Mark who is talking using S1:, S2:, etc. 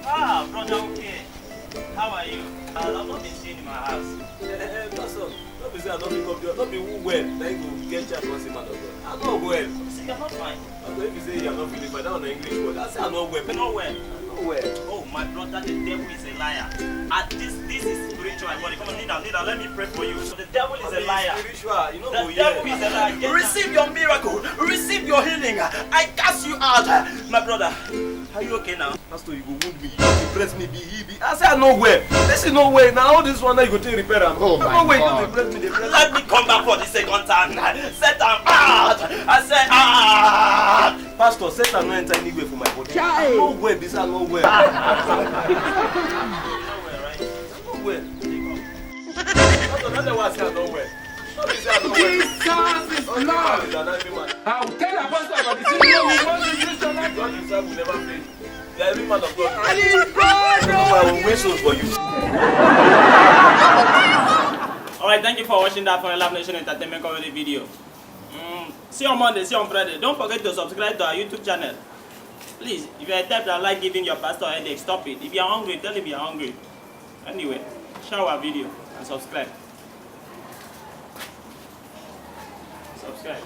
S1: Ah, brother, okay. How are you? I've not been staying in my house.
S2: Pastor, don't be say I don't pick up your, don't be who well. Now you go get chance once a man of God. I'm not well.
S1: See, you're not fine.
S2: If you say you're not feeling fine, that on English word. I say I'm not well.
S1: You're not well.
S2: I'm not well.
S1: Oh, my brother, the devil is a liar. This is spiritual body. Come on, kneel down, let me pray for you. So the devil is a liar.
S2: Spiritual, you know
S1: The devil is a liar. Receive your miracle. Receive your healing. I cast you out. My brother, are you okay now?
S2: Pastor, you go wound me. You depress me. I say I'm not well. This is no way. Now all this one now you go take repair am.
S3: Oh my
S2: no way.
S3: God.
S2: You depress me.
S1: Let me come back for the second time. Set them out. I said out.
S2: Pastor, Satan no enter anywhere for my body. I'm not well. This I'm not well. I'm not well. Pastor, that's why I say I'm not well.
S3: Jesus is Lord. I'll tell Apostle about the thing we want to do tonight.
S2: God himself will never fail. You are every man of God.
S3: I
S2: I will win souls for you.
S1: Alright, thank you for watching that for a Love Nation Entertainment comedy video. See you on Monday, see you on Friday. Don't forget to subscribe to our YouTube channel. Please, if you're a type that like giving your pastor a headache, stop it. If you're hungry, tell him you're hungry. Anyway, share our video and subscribe. Subscribe.